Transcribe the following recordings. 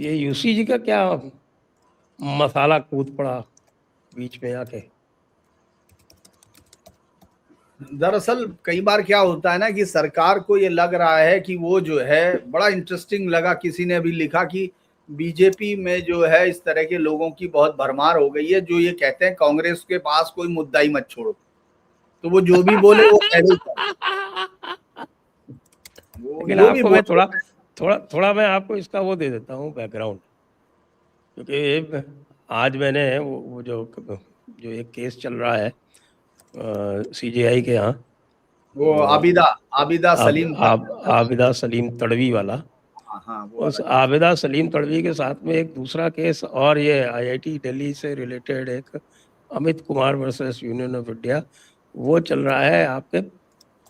ये यूसी जी का क्या मसाला कूद पड़ा बीच में आके। दरअसल कई बार क्या होता है ना कि सरकार को ये लग रहा है कि वो जो है, बड़ा इंटरेस्टिंग लगा, किसी ने अभी लिखा कि बीजेपी में जो है इस तरह के लोगों की बहुत भरमार हो गई है, जो ये कहते हैं कांग्रेस के पास कोई मुद्दा ही मत छोड़ो, तो वो जो भी बोले वो कह ही वो लेकिन जो भी आपको मैं बोले। थोड़ा मैं आपको इसका वो दे देता हूँ बैकग्राउंड, क्योंकि आज मैंने वो जो एक केस चल रहा है सीजेआई के यहाँ, वो आबिदा आबिदा सलीम का। आबिदा सलीम तड़वी वाला, हाँ हाँ, वो उस वाला केस। आबिदा सलीम तड़वी के साथ में एक दूसरा केस और ये आईआईटी दिल्ली से रिलेटेड एक Amit Kumar versus union of India, वो चल रहा है आपके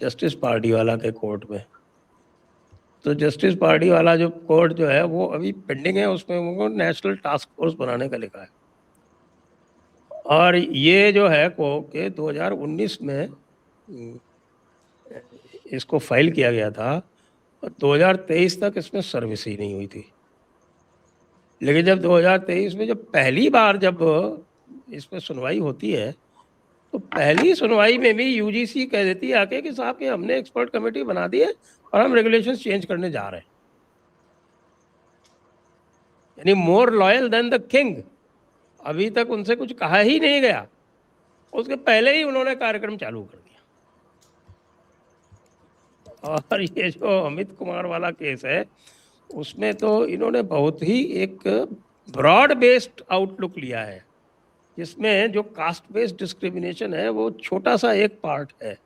जस्टिस पार्टी वाला के कोर्ट में। तो जस्टिस पार्टी वाला जो कोर्ट जो है वो अभी पेंडिंग है, उसमें उनको नेशनल टास्क फोर्स बनाने का लिखा है। और ये जो है को के 2019 में इसको फाइल किया गया था और 2023 तक इसमें सर्विस ही नहीं हुई थी। लेकिन जब 2023 में जब पहली बार जब इस पर सुनवाई होती है, तो पहली सुनवाई में भी यूजीसी कह देती है आके कि साहब कि हमने एक्सपर्ट कमेटी बना दी है और हम रेगुलेशंस चेंज करने जा रहे हैं। यानी more loyal than the king, अभी तक उनसे कुछ कहा ही नहीं गया, उसके पहले ही उन्होंने कार्यक्रम चालू कर दिया। और ये जो अमित कुमार वाला केस है, उसमें तो इन्होंने बहुत ही एक ब्रॉड बेस्ड आउटलुक लिया है, जिसमें जो कास्ट बेस्ड डिस्क्रिमिनेशन है वो छोटा सा एक पार्ट है,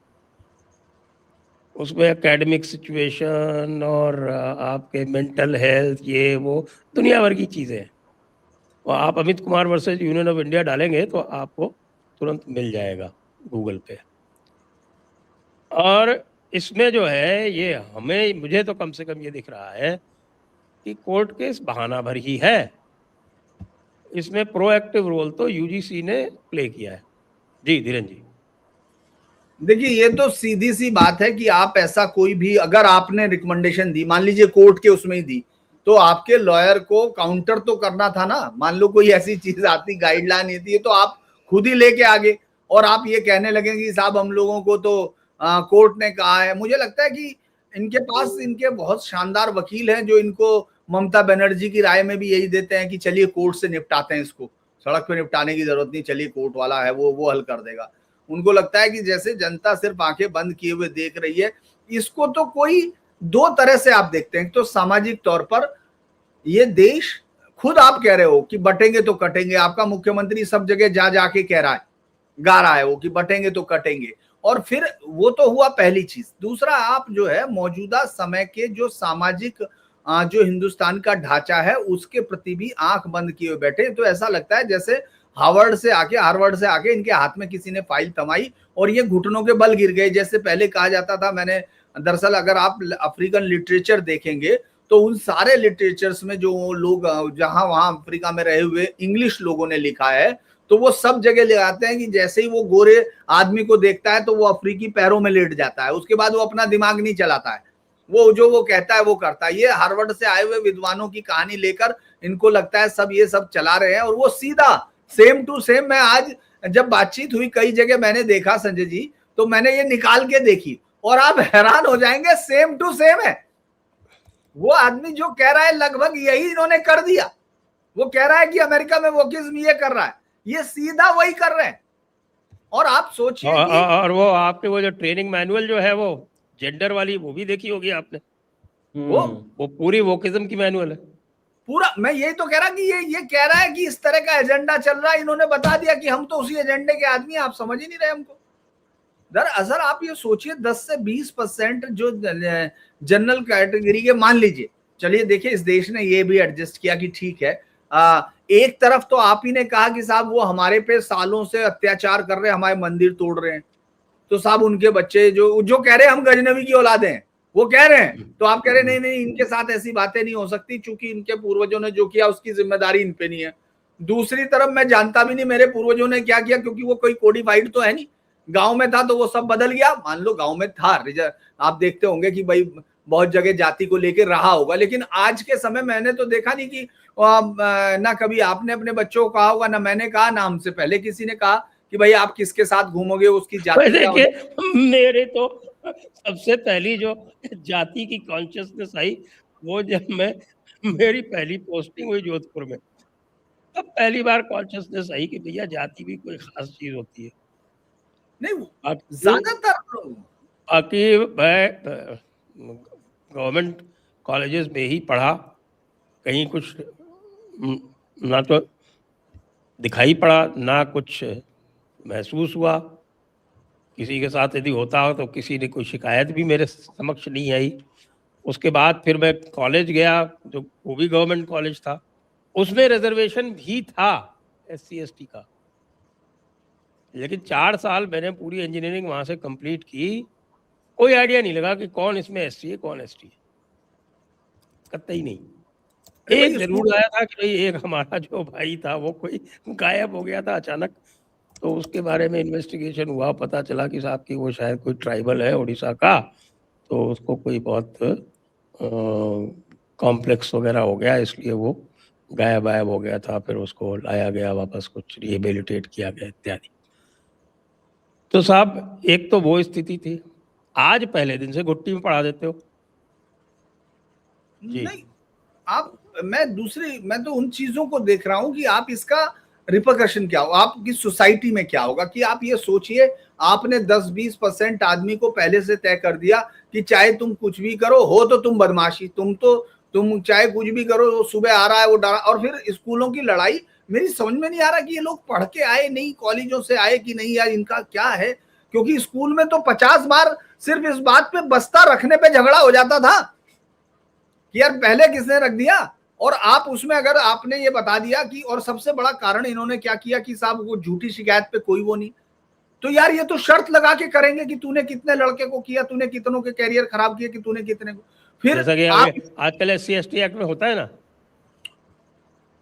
उसमें एकेडमिक सिचुएशन और आपके मेंटल हेल्थ, ये वो दुनिया भर की चीज़ें हैं। और आप Amit Kumar versus union of India डालेंगे तो आपको तुरंत मिल जाएगा गूगल पे। और इसमें जो है ये मुझे तो कम से कम ये दिख रहा है कि कोर्ट केस बहाना भर ही है, इसमें प्रोएक्टिव रोल तो यूजीसी ने प्ले किया है। जी धीरेन्द्र जी। देखिए, ये तो सीधी सी बात है कि आप ऐसा कोई भी अगर आपने रिकमेंडेशन दी, मान लीजिए कोर्ट के उसमें ही दी, तो आपके लॉयर को काउंटर तो करना था ना। मान लो कोई ऐसी चीज आती, गाइडलाइन आती है, तो आप खुद ही लेके आगे और आप ये कहने लगे कि साहब हम लोगों को तो कोर्ट ने कहा है। मुझे लगता है कि इनके पास इनके बहुत शानदार वकील हैं जो इनको ममता बनर्जी की राय में भी यही देते हैं कि चलिए कोर्ट से निपटाते हैं इसको, सड़क पे निपटाने की जरूरत नहीं, चलिए कोर्ट वाला है वो हल कर देगा। उनको लगता है कि जैसे जनता सिर्फ आंखें बंद किए हुए देख रही है। इसको तो कोई दो तरह से आप देखते हैं, तो सामाजिक तौर पर ये देश, खुद आप कह रहे हो कि बटेंगे तो कटेंगे, आपका मुख्यमंत्री सब जगह जा जाके कह रहा है, गा रहा है वो कि बटेंगे तो कटेंगे। और फिर वो तो हुआ पहली चीज। दूसरा, आप जो है मौजूदा समय के जो सामाजिक जो हिंदुस्तान का ढांचा है उसके प्रति भी आंख बंद किए हुए बैठे। तो ऐसा लगता है जैसे हार्वर्ड से आके इनके हाथ में किसी ने फाइल थमाई और ये घुटनों के बल गिर गए। जैसे पहले कहा जाता था, मैंने दरअसल अगर आप अफ्रीकन लिटरेचर देखेंगे तो उन सारे लिटरेचर्स में जो लोग जहां वहां अफ्रीका में रहे हुए इंग्लिश लोगों ने लिखा है, तो वो सब जगह ले आते हैं कि जैसे ही वो गोरे आदमी को देखता है तो वो अफ्रीकी पैरों में लेट जाता है, उसके बाद वो अपना दिमाग नहीं चलाता है, वो जो वो कहता है वो करता है। ये हार्वर्ड से आए हुए विद्वानों की कहानी लेकर इनको लगता है सब ये सब चला रहे हैं, और वो सीधा सेम टू सेम। मैं आज जब बातचीत हुई कई जगह मैंने देखा संजय जी, तो मैंने ये निकाल के देखी और आप हैरान हो जाएंगे, सेम टू सेम है। वो आदमी जो कह रहा है लगभग यही इन्होंने कर दिया। वो कह रहा है कि अमेरिका में वोकिज्म ये कर रहा है, ये सीधा वही कर रहे हैं। और आप सोचिए और वो आपने वो जो ट्रेनिंग मैनुअल जो है वो जेंडर वाली, वो भी देखी होगी आपने। वो पूरी वोकिज्म की मैनुअल है पूरा। मैं यही तो कह रहा कि ये कह रहा है कि इस तरह का एजेंडा चल रहा है, इन्होंने बता दिया कि हम तो उसी एजेंडे के आदमी हैं, आप समझ ही नहीं रहे हमको। दरअसल आप ये सोचिए 10 से 20% जो जनरल कैटेगरी के, मान लीजिए, चलिए देखिए इस देश ने ये भी एडजस्ट किया कि ठीक है, एक तरफ तो आप ही ने कहा कि साहब वो हमारे पे सालों से अत्याचार कर रहे हैं, हमारे मंदिर तोड़ रहे हैं, तो साहब उनके बच्चे जो कह रहे हैं हम गजनबी की औलादे हैं, वो कह रहे हैं, तो आप कह रहे नहीं नहीं इनके साथ ऐसी बातें नहीं हो सकती क्योंकि इनके पूर्वजों ने जो किया उसकी जिम्मेदारी इन पे नहीं है। दूसरी तरफ मैं जानता भी नहीं मेरे पूर्वजों ने क्या किया, क्योंकि वो कोई कोडिफाइड तो है नहीं। गांव में था तो वो सब बदल गया, मान लो गांव में था, आप देखते होंगे कि भाई बहुत जगह जाति को लेकर रहा होगा, लेकिन आज के समय मैंने तो देखा नहीं कि ना कभी आपने अपने बच्चों को कहा होगा, ना मैंने कहा, ना हमसे पहले किसी ने कहा कि भाई आप किसके साथ घूमोगे, उसकी जाति क्या होगी। देखिए मेरे तो सबसे पहली जो जाति की कॉन्शियसनेस आई वो जब मेरी पहली पोस्टिंग हुई जोधपुर में, तब पहली बार कॉन्शियसनेस आई कि भैया जाति भी कोई खास चीज होती है। नहीं, बाकी ज्यादातर लोग बाकी मैं गवर्नमेंट कॉलेजेस में ही पढ़ा, कहीं कुछ ना तो दिखाई पड़ा ना कुछ महसूस हुआ। किसी के साथ यदि होता हो तो किसी ने कोई शिकायत भी मेरे समक्ष नहीं आई। उसके बाद फिर मैं कॉलेज गया, जो वो भी गवर्नमेंट कॉलेज था, उसमें रिजर्वेशन भी था SC ST का, लेकिन 4 साल मैंने पूरी इंजीनियरिंग वहां से कंप्लीट की, कोई आइडिया नहीं लगा कि कौन इसमें SC है कौन ST है, कतई नहीं। अरे एक भाई जरूर आया था कि भाई एक हमारा जो भाई था वो कोई गायब हो गया था अचानक, तो उसके बारे में इन्वेस्टिगेशन हुआ, पता चला कि साहब की वो शायद कोई ट्राइबल है उड़ीसा का, तो उसको कोई बहुत कॉम्प्लेक्स वगैरह हो गया, इसलिए वो गायब हो गया था। फिर उसको लाया गया वापस, कुछ रिहेबिलिटेट किया गया इत्यादि। तो साहब एक तो वो स्थिति थी। आज पहले दिन से घुट्टी में पढ़ा देते हो जी। नहीं, मैं तो उन चीजों को देख रहा हूं कि आप इसका रिपरकशन क्या हो, आपकी सोसाइटी में क्या होगा। कि आप ये सोचिए, आपने 10-20% आदमी को पहले से तय कर दिया कि चाहे तुम कुछ भी करो, हो तो तुम बदमाशी, तुम चाहे कुछ भी करो, वो सुबह आ रहा है वो डरा। और फिर स्कूलों की लड़ाई, मेरी समझ में नहीं आ रहा कि ये लोग पढ़ के आए नहीं, कॉलेजों से आए कि नहीं, यार इनका क्या है। क्योंकि स्कूल में तो 50 बार सिर्फ इस बात पे बस्ता रखने पे झगड़ा हो जाता था कि यार पहले किसने रख दिया। और आप उसमें अगर आपने ये बता दिया कि, और सबसे बड़ा कारण इन्होंने क्या किया कि साहब वो झूठी शिकायत पे कोई वो नहीं, तो यार ये तो शर्त लगा के करेंगे कि तूने कितने लड़के को किया, तूने कितनों के कैरियर खराब किए, कि तूने कितने को। फिर जैसा कि आप आजकल SC ST एक्ट में होता है ना,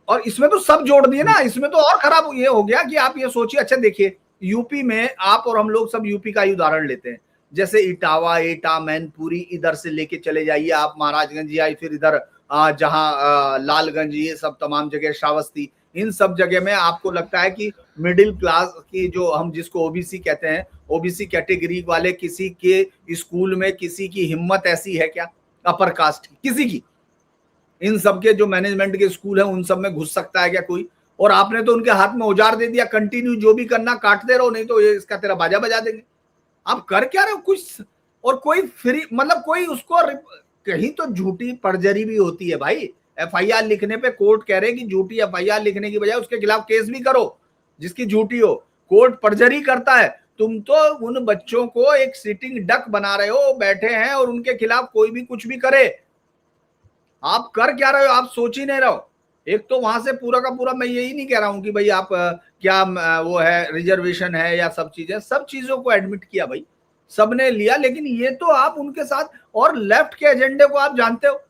और इसमें तो सब जोड़ दिए ना, इसमें तो और खराब ये हो गया कि आप ये सोचिए। अच्छा देखिए, यूपी में आप और हम लोग सब यूपी का ही उदाहरण लेते हैं, जैसे इटावा, एटा, मैनपुरी, इधर से लेके चले जाइए आप महाराजगंज, या फिर इधर जहां लालगंज, ये सब तमाम जगह, श्रावस्ती, इन सब जगह में आपको लगता है कि मिडिल क्लास की, जो हम जिसको ओबीसी कहते हैं, ओबीसी कैटेगरी वाले किसी के स्कूल में किसी की हिम्मत ऐसी है क्या, अपर कास्ट किसी की, इन सब के जो मैनेजमेंट के स्कूल है उन सब में घुस सकता है क्या कोई। और आपने तो उनके हाथ में औजार दे दिया, कंटिन्यू जो भी करना काटते रहो, नहीं तो ये इसका तेरा बाजा बजा देंगे। आप कर क्या रहे हो कुछ। और कोई फ्री, मतलब कोई उसको कहीं तो झूठी परजरी भी होती है भाई। FIR लिखने पे कोर्ट कह रहे कि झूठी FIR लिखने की बजाय उसके खिलाफ केस भी करो जिसकी झूठी हो। कोर्ट परजरी करता है, तुम तो उन बच्चों को एक सिटिंग डक बना रहे हो, बैठे हैं और उनके खिलाफ कोई भी कुछ भी करे। आप कर क्या रहे हो, आप सोच ही नहीं रहे हो। एक तो वहां से पूरा का पूरा, मैं यही नहीं कह रहा हूं कि भाई आप क्या वो है रिजर्वेशन है या सब चीजों को एडमिट किया भाई, सबने लिया, लेकिन ये तो आप उनके साथ, और लेफ्ट के एजेंडे को आप जानते हो।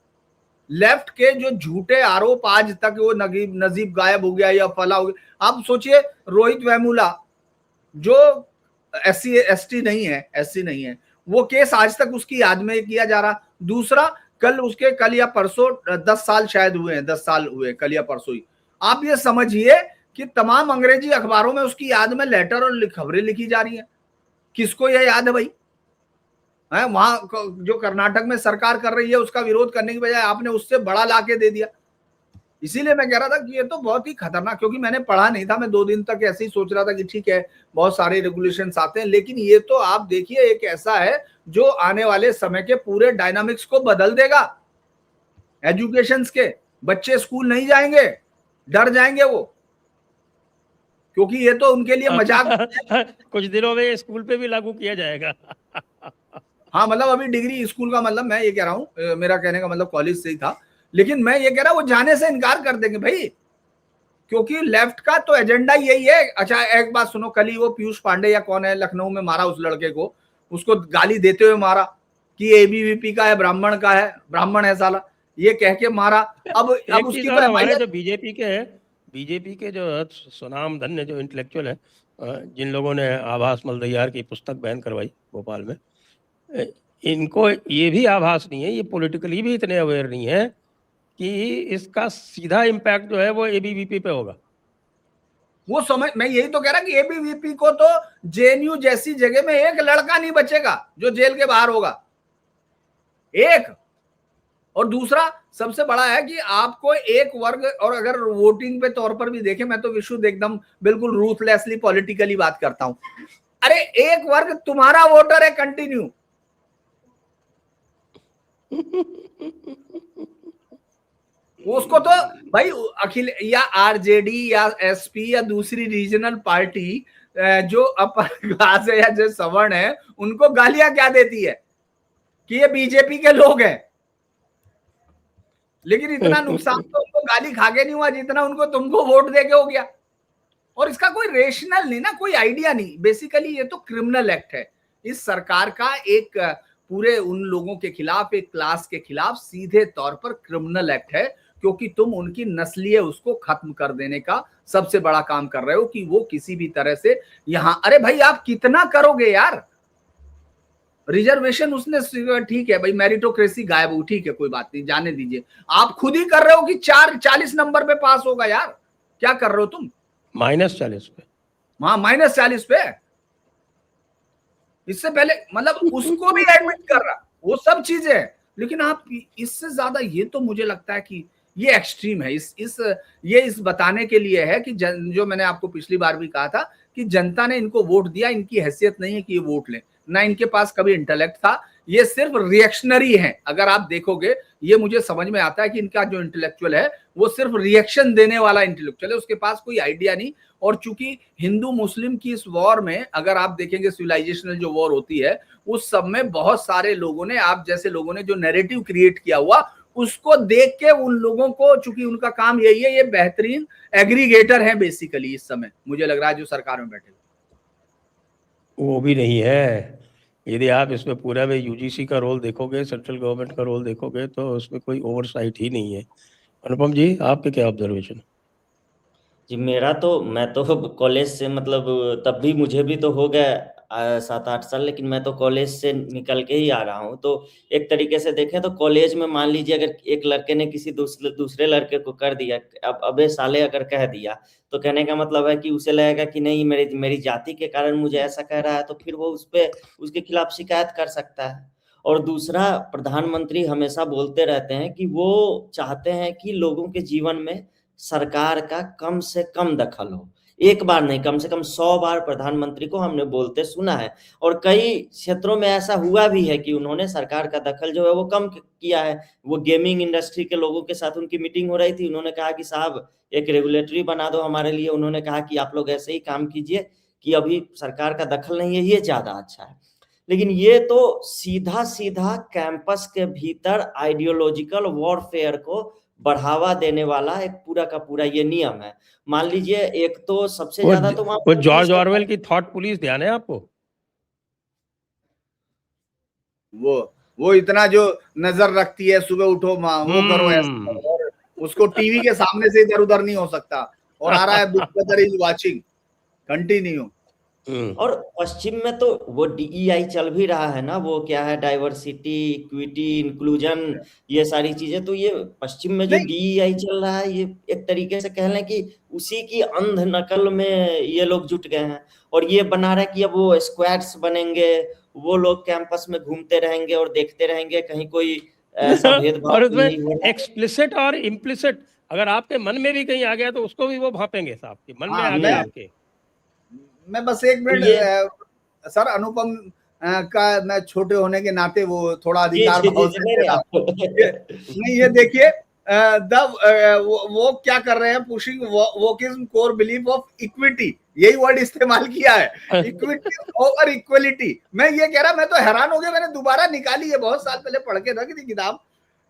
लेफ्ट के जो झूठे आरोप आज तक, वो नजीब गायब हो गया या फला हो गया। आप सोचिए, रोहित वेमुला जो SC ST नहीं है, SC नहीं है, वो केस आज तक उसकी याद में किया जा रहा। दूसरा, कल या परसों 10 साल शायद हुए हैं, 10 साल हुए कल या परसों ही। आप ये समझिए कि तमाम अंग्रेजी अखबारों में उसकी याद में लेटर और खबरें लिखी जा रही हैं। किसको यह याद है भाई? है वहां जो कर्नाटक में सरकार कर रही है उसका विरोध करने की बजाय आपने उससे बड़ा लाके दे दिया। इसीलिए मैं कह रहा था कि ये तो बहुत ही खतरनाक, क्योंकि मैंने पढ़ा नहीं था, मैं 2 दिन तक ऐसे ही सोच रहा था कि ठीक है बहुत सारे रेगुलेशंस आते हैं, लेकिन ये तो आप देखिए एक ऐसा है जो आने वाले समय के पूरे डायनामिक्स को बदल देगा। एजुकेशंस के बच्चे स्कूल नहीं जाएंगे, डर जाएंगे वो, क्योंकि ये तो उनके लिए मजाक कुछ दिनों में स्कूल पे भी लागू किया जाएगा। हाँ, मतलब अभी डिग्री स्कूल का मतलब, मैं ये कह रहा हूँ, मेरा कहने का मतलब कॉलेज से ही था, लेकिन मैं ये कह रहा हूँ वो जाने से इनकार कर देंगे भाई, क्योंकि लेफ्ट का तो एजेंडा यही है। अच्छा एक बात सुनो, कल ही वो पीयूष पांडे या कौन है लखनऊ में मारा उस लड़के को, उसको गाली देते हुए मारा कि ABVP का है, ब्राह्मण का है, ब्राह्मण है साला, ये कह के मारा। अब एक उसकी चीज तो और, हमारे MIL जो बीजेपी के जो सुनाम धन्य जो इंटेलेक्चुअल है, जिन लोगों ने आभास मल्दयार की पुस्तक बैन करवाई भोपाल में, इनको ये भी आभास नहीं है, ये पॉलिटिकली भी इतने अवेयर नहीं है कि इसका सीधा इम्पैक्ट जो है वो एबीवीपी पे होगा। वो समझ, मैं यही तो कह रहा कि एबीवीपी को तो जेएनयू जैसी जगह में एक लड़का नहीं बचेगा जो जेल के बाहर होगा, एक। और दूसरा सबसे बड़ा है कि आपको एक वर्ग, और अगर वोटिंग पे तौर पर भी देखें, मैं तो विशुद्ध एकदम बिल्कुल रूथलेसली पॉलिटिकली बात करता हूं, अरे एक वर्ग तुम्हारा वोटर है कंटिन्यू, उसको तो भाई अखिल या आरजेडी या एसपी या दूसरी रीजनल पार्टी जो अपर क्लास है या जो सवर्ण है, उनको गालियां क्या देती है कि ये बीजेपी के लोग हैं, लेकिन इतना नुकसान तो उनको गाली खा के नहीं हुआ जितना उनको तुमको वोट दे के हो गया। और इसका कोई रेशनल नहीं ना, कोई आइडिया नहीं, बेसिकली ये तो क्रिमिनल एक्ट है इस सरकार का, एक पूरे उन लोगों के खिलाफ, एक क्लास के खिलाफ सीधे तौर पर क्रिमिनल एक्ट है, क्योंकि तुम उनकी नस्लीय उसको खत्म कर देने का सबसे बड़ा काम कर रहे हो कि वो किसी भी तरह से यहां, अरे भाई आप कितना करोगे यार, रिजर्वेशन उसने, ठीक है भाई, मेरिटोक्रेसी गायब हो, ठीक है कोई बात नहीं, जाने दीजिए, आप खुद ही कर रहे हो कि 40 नंबर पे पास होगा यार, क्या कर रहे हो तुम, -40 पे, वहां -40 पे, इससे पहले मतलब उसको भी एडमिट कर रहा, वो सब चीजें हैं, लेकिन आप इससे ज्यादा, ये तो मुझे लगता है कि ये एक्सट्रीम है, ये इस बताने के लिए है कि जो मैंने आपको पिछली बार भी कहा था कि जनता ने इनको वोट दिया, इनकी हैसियत नहीं है कि ये वोट लें, ना इनके पास कभी इंटेलेक्ट था, ये सिर्फ रिएक्शनरी है। अगर आप देखोगे, ये मुझे समझ में आता है कि इनका जो इंटेलेक्चुअल है वो सिर्फ रिएक्शन देने वाला इंटेलेक्चुअल है, उसके पास कोई आइडिया नहीं। और चूंकि हिंदू मुस्लिम की इस वॉर में, अगर आप देखेंगे सिविलाइजेशनल जो वॉर होती है, उस सब में बहुत सारे लोगों ने, आप जैसे लोगों ने जो नैरेटिव क्रिएट किया हुआ, उसको देख के उन लोगों को, चूंकि उनका काम यही है, ये बेहतरीन एग्रीगेटर है बेसिकली इस समय, मुझे लग रहा है जो सरकार में बैठे, वो भी नहीं है। यदि आप इसमें पूरा में यूजीसी का रोल देखोगे, सेंट्रल गवर्नमेंट का रोल देखोगे, तो उसमें कोई ओवरसाइट ही नहीं है। अनुपम जी, आपके क्या ऑब्जर्वेशन? जी मेरा तो, मैं तो कॉलेज से मतलब तब भी मुझे भी तो हो गया 7-8 साल, लेकिन मैं तो कॉलेज से निकल के ही आ रहा हूँ। तो एक तरीके से देखें तो कॉलेज में मान लीजिए अगर एक लड़के ने किसी दूसरे लड़के को कर दिया, अब अबे साले अगर कह दिया, तो कहने का मतलब है कि उसे लगेगा कि नहीं, मेरी जाति के कारण मुझे ऐसा कह रहा है, तो फिर वो उसके खिलाफ शिकायत कर सकता है। और दूसरा, प्रधानमंत्री हमेशा बोलते रहते हैं कि वो चाहते हैं कि लोगों के जीवन में सरकार का कम से कम दखल हो। एक बार नहीं, कम से कम 100 बार प्रधानमंत्री को हमने बोलते सुना है, और कई क्षेत्रों में ऐसा हुआ भी है कि उन्होंने सरकार का दखल जो है वो कम किया है। वो गेमिंग इंडस्ट्री के लोगों के साथ उनकी मीटिंग हो रही थी, उन्होंने कहा कि साहब एक रेगुलेटरी बना दो हमारे लिए, उन्होंने कहा कि आप लोग ऐसे ही काम कीजिए कि अभी सरकार का दखल नहीं है, ये ज्यादा अच्छा है। लेकिन ये तो सीधा सीधा कैंपस के भीतर आइडियोलॉजिकल वॉरफेयर को बढ़ावा देने वाला एक पूरा का पूरा ये नियम है। मान लीजिए, एक तो सबसे ज्यादा तो वो जॉर्ज ऑरवेल की थॉट पुलिस ध्यान है आपको? वो इतना जो नजर रखती है, सुबह उठो वो करो ऐसा, और उसको टीवी के सामने से इधर उधर नहीं हो सकता, और आ रहा है big brother is watching continue. और पश्चिम में तो वो DEI चल भी रहा है ना, वो क्या है, डाइवर्सिटी, इक्विटी, इंक्लूजन, ये सारी चीजें। तो ये पश्चिम में जो DEI चल रहा है, ये एक तरीके से कह लें कि उसी की अंध नकल में ये लोग जुट गए हैं, और ये बना रहे कि अब वो स्क्वाड्स बनेंगे, वो लोग कैंपस में घूमते रहेंगे और देखते रहेंगे कहीं कोई ऐसा भेदभाव और नहीं हो रहा। एक्सप्लिसिट और इम्प्लिसिट, अगर आपके मन में भी कहीं आ गया तो उसको भी वो भापेंगे साहब, के मन में आ गया आपके। मैं बस एक मिनट सर, अनुपम का मैं छोटे होने के नाते वो थोड़ा अधिकार भाव से नहीं, ये देखिए वो क्या कर रहे हैं, pushing wokeism core belief of equity, यही वर्ड इस्तेमाल किया है, इक्विटी ओवर इक्वलिटी। मैं ये कह रहा, मैं तो हैरान हो गया, मैंने दोबारा निकाली है, बहुत साल पहले पढ़ के रख दी किताब।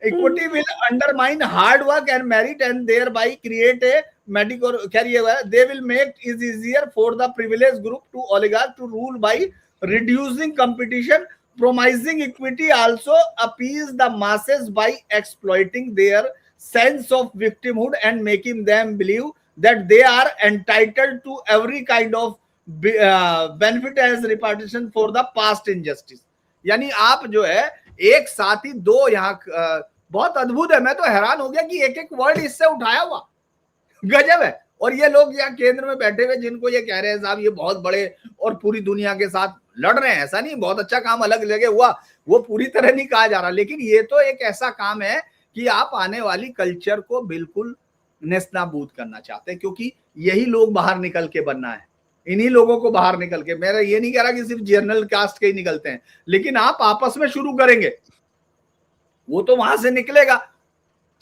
Equity will undermine hard work and merit and thereby create a medical career. They will make it easier for the privileged group to oligarch to rule by reducing competition. Promising equity also appease the masses by exploiting their sense of victimhood and making them believe that they are entitled to every kind of benefit as reparation for the past injustice. यानी आप जो है एक साथ ही दो यहाँ बहुत अद्भुत है। मैं तो हैरान हो गया कि एक एक वर्ड इससे उठाया हुआ, गजब है। और ये लोग यहाँ केंद्र में बैठे हुए जिनको ये कह रहे हैं साहब ये बहुत बड़े और पूरी दुनिया के साथ लड़ रहे हैं, ऐसा नहीं, बहुत अच्छा काम अलग जगह हुआ, वो पूरी तरह नहीं कहा जा रहा, लेकिन ये तो एक ऐसा काम है कि आप आने वाली कल्चर को बिल्कुल नेस्तनाबूद करना चाहते हैं, क्योंकि यही लोग बाहर निकल के बनना है, इन्हीं लोगों को बाहर निकल के। मेरा ये नहीं कह रहा कि सिर्फ जनरल कास्ट के ही निकलते हैं, लेकिन आप आपस में शुरू करेंगे वो तो वहां से निकलेगा।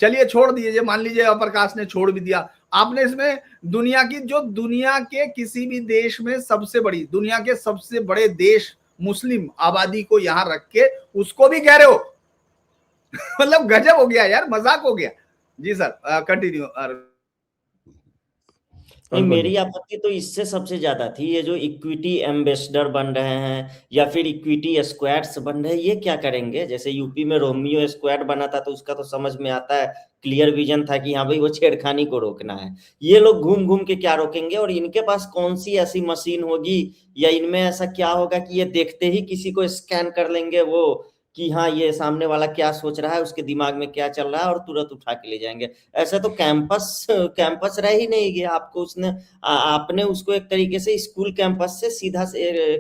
चलिए छोड़ दीजिए, मान लीजिए अपर कास्ट ने छोड़ भी दिया, आपने इसमें दुनिया की जो दुनिया के किसी भी देश में सबसे बड़ी, दुनिया के सबसे बड़े देश मुस्लिम आबादी को यहां रख के उसको भी कह रहे हो मतलब गजब हो गया यार, मजाक हो गया। जी सर कंटिन्यू। नहीं, मेरी आपत्ति तो इससे सबसे ज्यादा थी, ये जो इक्विटी एम्बेसडर बन रहे हैं या फिर इक्विटी स्क्वाड्स बन रहे हैं, ये क्या करेंगे? जैसे यूपी में रोमियो स्क्वाड बना था तो उसका तो समझ में आता है, क्लियर विजन था कि हाँ भाई वो छेड़खानी को रोकना है। ये लोग घूम घूम के क्या रोकेंगे? और इनके पास कौन सी ऐसी मशीन होगी या इनमें ऐसा क्या होगा कि ये देखते ही किसी को स्कैन कर लेंगे वो कि हाँ ये सामने वाला क्या सोच रहा है, उसके दिमाग में क्या चल रहा है, और तुरंत उठा के ले जाएंगे। ऐसा तो कैंपस रह ही नहीं गया। आपको उसने आपने उसको एक तरीके से स्कूल कैंपस से सीधा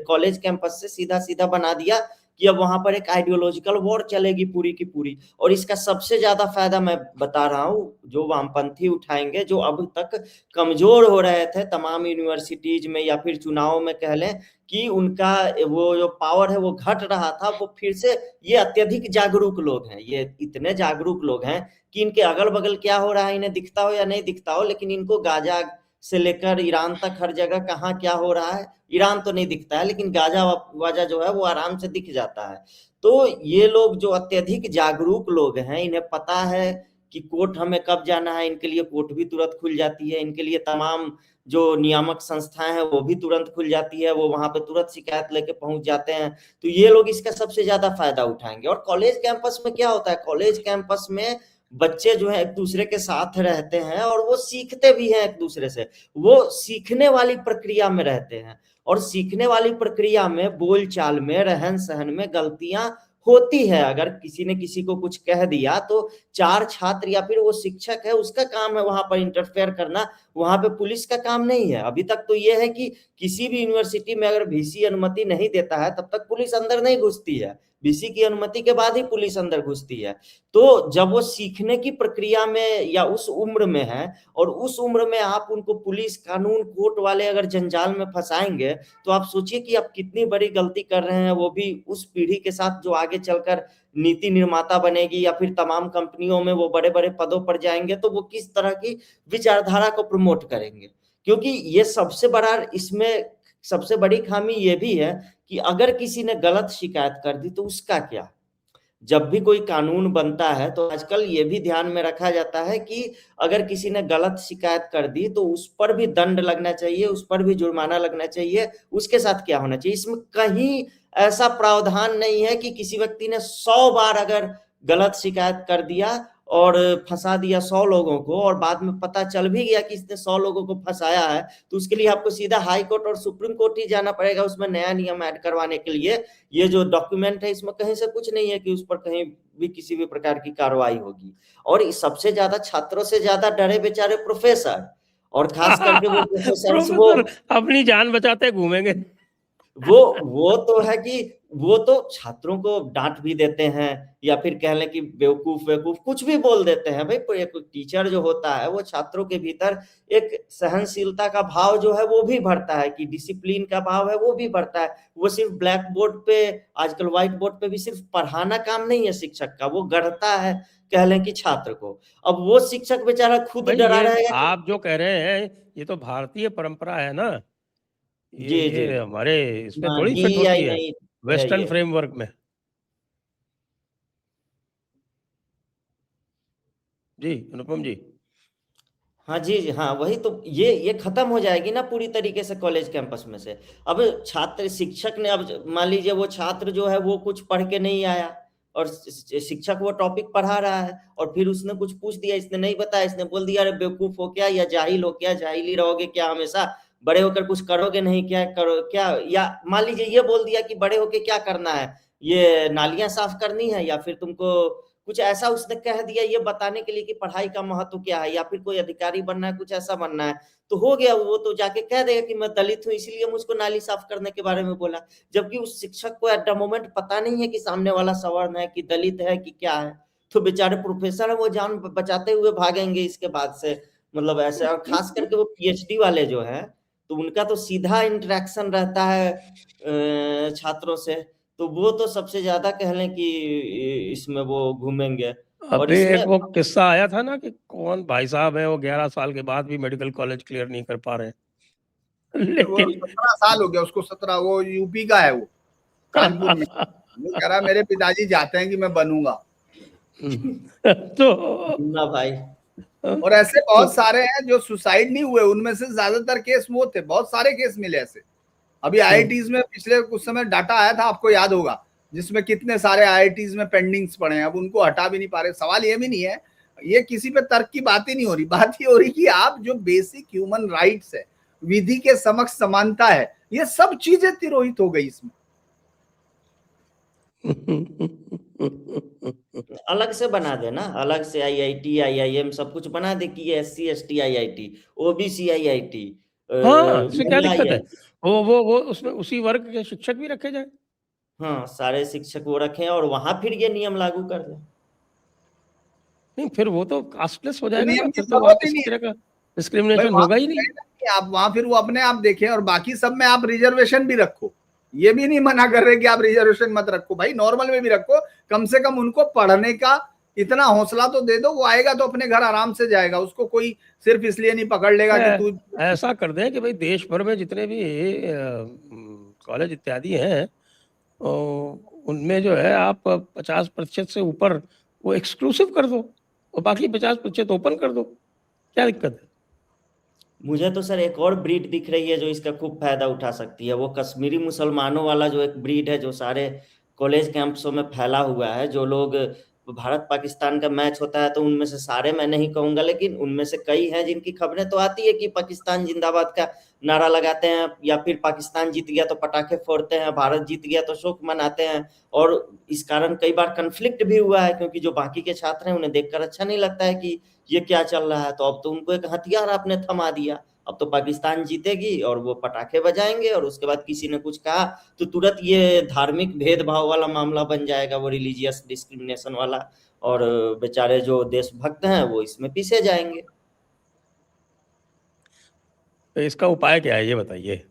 कॉलेज कैंपस से सीधा सीधा बना दिया कि अब वहां पर एक आइडियोलॉजिकल वॉर चलेगी पूरी की पूरी। और इसका सबसे ज्यादा फायदा मैं बता रहा हूँ जो वामपंथी उठाएंगे, जो अब तक कमजोर हो रहे थे तमाम यूनिवर्सिटीज में या फिर चुनाव में कह लें कि उनका वो जो पावर है वो घट रहा था, वो फिर से, ये अत्यधिक जागरूक लोग हैं, ये इतने जागरूक लोग हैं कि इनके अगल बगल क्या हो रहा है इन्हें दिखता हो या नहीं दिखता हो, लेकिन इनको गाजा से लेकर ईरान तक हर जगह कहाँ क्या हो रहा है, ईरान तो नहीं दिखता है लेकिन गाजा वाजा जो है वो आराम से दिख जाता है। तो ये लोग जो अत्यधिक जागरूक लोग हैं, इन्हें पता है कि कोर्ट हमें कब जाना है, इनके लिए कोर्ट भी तुरंत खुल जाती है, इनके लिए तमाम जो नियामक संस्थाएं हैं वो भी तुरंत खुल जाती है, वो वहां पे तुरंत शिकायत लेके पहुंच जाते हैं। तो ये लोग इसका सबसे ज्यादा फायदा उठाएंगे। और कॉलेज कैंपस में क्या होता है, कॉलेज कैंपस में बच्चे जो है एक दूसरे के साथ रहते हैं और वो सीखते भी हैं एक दूसरे से, वो सीखने वाली प्रक्रिया में रहते हैं। और सीखने वाली प्रक्रिया में बोलचाल में रहन सहन में गलतियां होती है, अगर किसी ने किसी को कुछ कह दिया तो चार छात्र या फिर वो शिक्षक है उसका काम है वहां पर इंटरफेयर करना, वहां पे पुलिस का काम नहीं है। अभी तक तो ये है कि किसी भी यूनिवर्सिटी में अगर वीसी अनुमति नहीं देता है तब तक पुलिस अंदर नहीं घुसती है, वीसी की अनुमति के बाद ही पुलिस अंदर घुसती है। तो जब वो सीखने की प्रक्रिया में या उस उम्र में है और उस उम्र में आप उनको पुलिस कानून कोर्ट वाले अगर जंजाल में फंसाएंगे तो आप सोचिए कि आप कितनी बड़ी गलती कर रहे हैं, वो भी उस पीढ़ी के साथ जो आगे चलकर नीति निर्माता बनेगी या फिर तमाम कंपनियों में वो बड़े बड़े पदों पर जाएंगे तो वो किस तरह की विचारधारा को प्रमोट करेंगे। क्योंकि ये सबसे बड़ा, इसमें सबसे बड़ी खामी ये भी है कि अगर किसी ने गलत शिकायत कर दी तो उसका क्या। जब भी कोई कानून बनता है तो आजकल ये भी ध्यान में रखा जाता है कि अगर किसी ने गलत शिकायत कर दी तो उस पर भी दंड लगना चाहिए, उस पर भी जुर्माना लगना चाहिए, उसके साथ क्या होना चाहिए। इसमें कहीं ऐसा प्रावधान नहीं है कि किसी व्यक्ति ने 100 बार अगर गलत शिकायत कर दिया और फंसा दिया 100 लोगों को और बाद में पता चल भी गया कि इसने 100 लोगों को फंसाया है तो उसके लिए आपको सीधा हाई कोर्ट और सुप्रीम कोर्ट ही जाना पड़ेगा उसमें नया नियम ऐड करवाने के लिए। ये जो डॉक्यूमेंट है इसमें कहीं से कुछ नहीं है कि उस पर कहीं भी किसी भी प्रकार की कार्रवाई होगी। और सबसे ज्यादा छात्रों से ज्यादा डरे बेचारे प्रोफेसर, और खास करके वो प्रोफेसर वो अपनी जान बचाते घूमेंगे। वो तो है कि वो तो छात्रों को डांट भी देते हैं या फिर कह लें कि बेवकूफ बेवकूफ कुछ भी बोल देते हैं। भाई एक टीचर जो होता है वो छात्रों के भीतर एक सहनशीलता का भाव जो है वो भी बढ़ता है, कि डिसिप्लिन का भाव है वो भी बढ़ता है। वो सिर्फ ब्लैक बोर्ड पे, आजकल व्हाइट बोर्ड पे भी सिर्फ पढ़ाना काम नहीं है शिक्षक का, वो गढ़ता है कह लें कि छात्र को। अब वो शिक्षक बेचारा खुद डरा रहेगा। आप जो कह रहे हैं ये तो भारतीय परंपरा है ना, ये हमारे इसमें थोड़ी फिट होती है वेस्टर्न फ्रेमवर्क में। जी अनुपम जी। हाँ जी हाँ, वही तो, ये खत्म हो जाएगी ना पूरी तरीके से कॉलेज कैंपस में से। अब छात्र शिक्षक ने, अब मान लीजिए वो छात्र जो है वो कुछ पढ़ के नहीं आया और शिक्षक वो टॉपिक पढ़ा रहा है और फिर उसने कुछ पूछ दिया, इसने नहीं बताया, इसने बोल दिया अरे बेवकूफ हो क्या या जाहिल हो क्या, जाहिल ही रहोगे क्या हमेशा, बड़े होकर कुछ करोगे नहीं क्या, करो क्या, या मान लीजिए ये बोल दिया कि बड़े होकर क्या करना है, ये नालियां साफ करनी है, या फिर तुमको कुछ ऐसा उसने कह दिया ये बताने के लिए कि पढ़ाई का महत्व क्या है, या फिर कोई अधिकारी बनना है, कुछ ऐसा बनना है, तो हो गया। वो तो जाके कह देगा कि मैं दलित हूँ इसलिए मुझको नाली साफ करने के बारे में बोला, जबकि उस शिक्षक को एट द मोमेंट पता नहीं है कि सामने वाला सवर्ण है कि दलित है कि क्या है। तो बेचारे प्रोफेसर है, वो जान बचाते हुए भागेंगे इसके बाद से, मतलब ऐसे। और खास करके वो पीएचडी वाले जो है, तो उनका तो सीधा इंटरेक्शन रहता है छात्रों से, तो वो तो सबसे ज्यादा कह लें कि इसमें वो घूमेंगे। और अभी इसमें एक वो किस्सा आया था ना कि कौन भाई साहब है वो 11 साल के बाद भी मेडिकल कॉलेज क्लियर नहीं कर पा रहे वो लेकिन 17 साल हो गया उसको, 17, वो यूपी का है, वो कानपुर में। वो कह रहा मेरे पिताजी चाहते हैं कि मैं बनूंगा। तो ना भाई, और ऐसे बहुत सारे हैं जो सुसाइड नहीं हुए, उनमें से ज्यादातर केस वो थे, बहुत सारे केस मिले ऐसे। अभी आईआईटीज में पिछले कुछ समय डाटा आया था, आपको याद होगा, जिसमें कितने सारे आईआईटीज में पेंडिंग्स पड़े हैं, अब उनको हटा भी नहीं पा रहे। सवाल ये भी नहीं है, ये किसी पे तर्क की बात ही नहीं हो रही, बात ये हो रही कि आप जो बेसिक ह्यूमन राइट्स है, विधि के समक्ष समानता है, ये सब चीजें तिरोहित हो गई इसमें। अलग से बना देना, अलग से आईआईटी आईआईएम सब कुछ बना दे कि ये SC ST IIT, OBC IIT, हाँ, इसमें क्या महिला दिक्कत है? आईआईटी। वो उसमें उसी वर्ग के शिक्षक भी रखे जाए। हाँ, सारे शिक्षक वो रखें और वहां फिर ये नियम लागू कर दें। नहीं, फिर वो तो कास्टलेस हो तो जाएगा नियम ना, की फिर तो वहाँ जरूरत ही किसी नहीं है तरह का भाई, डिस्क्रिमिनेशन वहां होगा ही नहीं। आप वहां फिर वो अपने आप देखें, और बाकी सब में आप रिजर्वेशन भी रखो, ये भी नहीं मना कर रहे कि आप रिजर्वेशन मत रखो भाई, नॉर्मल में भी रखो, कम से कम उनको पढ़ने का इतना हौसला तो दे दो, वो आएगा तो अपने घर आराम से जाएगा, उसको कोई सिर्फ इसलिए नहीं पकड़ लेगा कि तू। ऐसा कर दें कि भाई देश भर में जितने भी कॉलेज इत्यादि हैं, उनमें जो है आप 50% से ऊपर वो एक्सक्लूसिव कर दो और बाकी 50% ओपन कर दो, क्या दिक्कत है? मुझे तो सर एक और ब्रीड दिख रही है जो इसका खूब फायदा उठा सकती है, वो कश्मीरी मुसलमानों वाला जो एक ब्रीड है, जो सारे कॉलेज कैंपसों में फैला हुआ है। जो लोग भारत पाकिस्तान का मैच होता है, तो उनमें से सारे मैं नहीं कहूंगा, लेकिन उनमें से कई हैं जिनकी खबरें तो आती है कि पाकिस्तान जिंदाबाद का नारा लगाते हैं, या फिर पाकिस्तान जीत गया तो पटाखे फोड़ते हैं, भारत जीत गया तो शोक मनाते हैं। और इस कारण कई बार कन्फ्लिक्ट भी हुआ है, क्योंकि जो बाकी के छात्र हैं उन्हें देखकर अच्छा नहीं लगता है कि ये क्या चल रहा है। तो अब तो उनको एक हथियार आपने थमा दिया, अब तो पाकिस्तान जीतेगी और वो पटाखे बजाएंगे, और उसके बाद किसी ने कुछ कहा तो तुरंत ये धार्मिक भेदभाव वाला मामला बन जाएगा, वो रिलीजियस डिस्क्रिमिनेशन वाला, और बेचारे जो देशभक्त हैं वो इसमें पीछे जाएंगे। तो इसका उपाय क्या है, ये बताइए।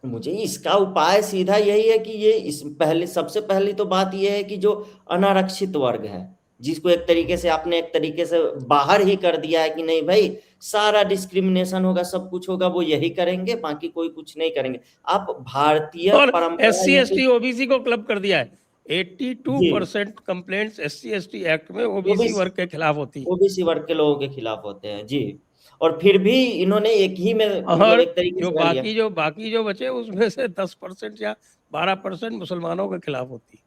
मुझे इसका उपाय सीधा यही है कि ये इस पहले सबसे पहली तो बात ये है कि जो अनारक्षित वर्ग है, जिसको एक तरीके से आपने एक तरीके से बाहर ही कर दिया है कि नहीं भाई सारा डिस्क्रिमिनेशन होगा, सब कुछ होगा, वो यही करेंगे, बाकी कोई कुछ नहीं करेंगे। आप भारतीय और परंपरा SC या ST OBC को क्लब कर दिया है। 82% कंप्लेंट्स SC ST एक्ट में OBC वर्ग के खिलाफ होती है। ओबीसी वर्ग के लोगों के खिलाफ होते हैं जी। और फिर भी इन्होंने एक ही में मतलब और एक तरीके जो से कर लिया, बाकी जो बचे उसमें से 10% या 12% मुसलमानों के खिलाफ होती है।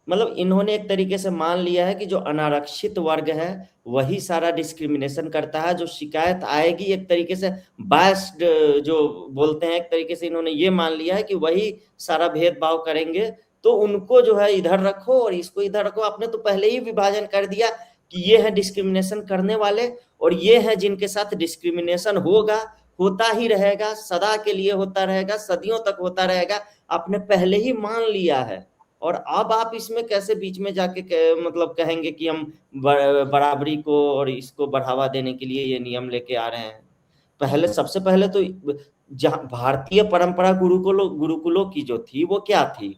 मतलब इन्होंने एक तरीके से मान लिया है कि जो अनारक्षित वर्ग है वही सारा डिस्क्रिमिनेशन करता है। जो शिकायत आएगी एक तरीके से बायस्ड जो बोलते हैं, एक तरीके से इन्होंने ये मान लिया है कि वही सारा भेदभाव करेंगे, तो उनको जो है इधर रखो और इसको इधर रखो। आपने तो पहले ही विभाजन कर दिया कि ये है डिस्क्रिमिनेशन करने वाले और ये है जिनके साथ डिस्क्रिमिनेशन होगा, होता ही रहेगा, सदा के लिए होता रहेगा, सदियों तक होता रहेगा। आपने पहले ही मान लिया है, और अब आप इसमें कैसे बीच में जाके मतलब कहेंगे कि हम बराबरी को और इसको बढ़ावा देने के लिए ये नियम लेके आ रहे हैं। पहले सबसे पहले तो जहाँ भारतीय परंपरा गुरुकुलों की जो थी वो क्या थी,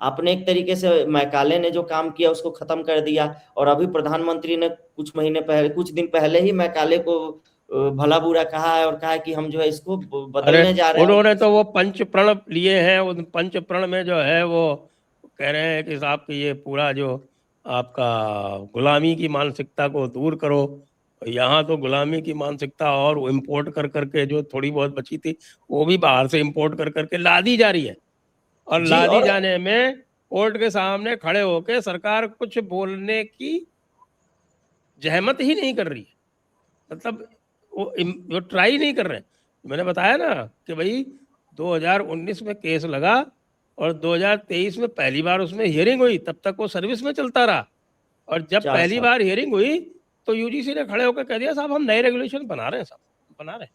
आपने एक तरीके से मैकाले ने जो काम किया उसको खत्म कर दिया। और अभी प्रधानमंत्री ने कुछ दिन पहले ही मैकाले को भला बुरा कहा है, और कहा है कि हम जो है इसको अरे बदलने जा रहे हैं। उन्होंने तो वो पंच प्रण लिए हैं, उन पंच प्रण में जो है वो कह रहे हैं कि साहब कि ये पूरा जो आपका गुलामी की मानसिकता को दूर करो। यहाँ तो गुलामी की मानसिकता और इम्पोर्ट कर करके जो थोड़ी बहुत बची थी वो भी बाहर से इम्पोर्ट कर करके लादी जा रही है, और जी, लादी और जाने में कोर्ट के सामने खड़े होके सरकार कुछ बोलने की जहमत ही नहीं कर रही है। मतलब वो ट्राई नहीं कर रहे हैं। मैंने बताया ना कि भाई 2019 में केस लगा और 2023 में पहली बार उसमें हियरिंग हुई, तब तक वो सर्विस में चलता रहा। और जब 4 पहली साल। बार हियरिंग हुई तो यूजीसी ने खड़े होकर कह दिया साहब हम नए रेगुलेशन बना रहे हैं, साहब बना रहे हैं।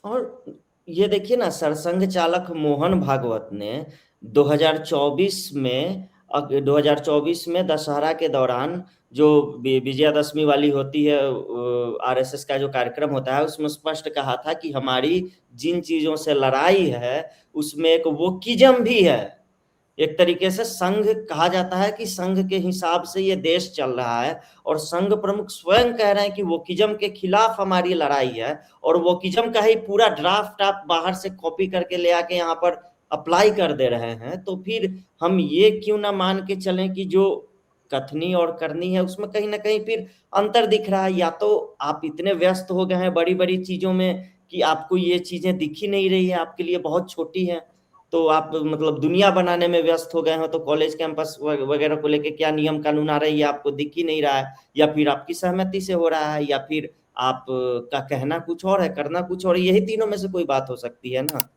और ये देखिए ना, सरसंघ चालक मोहन भागवत ने 2024 में दशहरा के दौरान जो विजयादशमी वाली होती है, आरएसएस का जो कार्यक्रम होता है, उसमें स्पष्ट कहा था कि हमारी जिन चीजों से लड़ाई है उसमें एक वोकिज्म भी है। एक तरीके से संघ कहा जाता है कि संघ के हिसाब से ये देश चल रहा है, और संघ प्रमुख स्वयं कह रहे हैं कि वोकिज्म के खिलाफ हमारी लड़ाई है, और वोकिज्म का ही पूरा ड्राफ्ट आप बाहर से कॉपी करके ले आके यहाँ पर अप्लाई कर दे रहे हैं। तो फिर हम ये क्यों ना मान के चलें कि जो कथनी और करनी है उसमें कहीं ना कहीं फिर अंतर दिख रहा है। या तो आप इतने व्यस्त हो गए हैं बड़ी बड़ी चीजों में कि आपको ये चीजें दिख ही नहीं रही है, आपके लिए बहुत छोटी है, तो आप मतलब दुनिया बनाने में व्यस्त हो गए हो, तो कॉलेज कैंपस वगैरह को लेके क्या नियम कानून आ रहे हैं ये आपको दिख ही नहीं रहा है, या फिर आपकी सहमति से हो रहा है, या फिर आप का कहना कुछ और है, करना कुछ और है। यही तीनों में से कोई बात हो सकती है ना।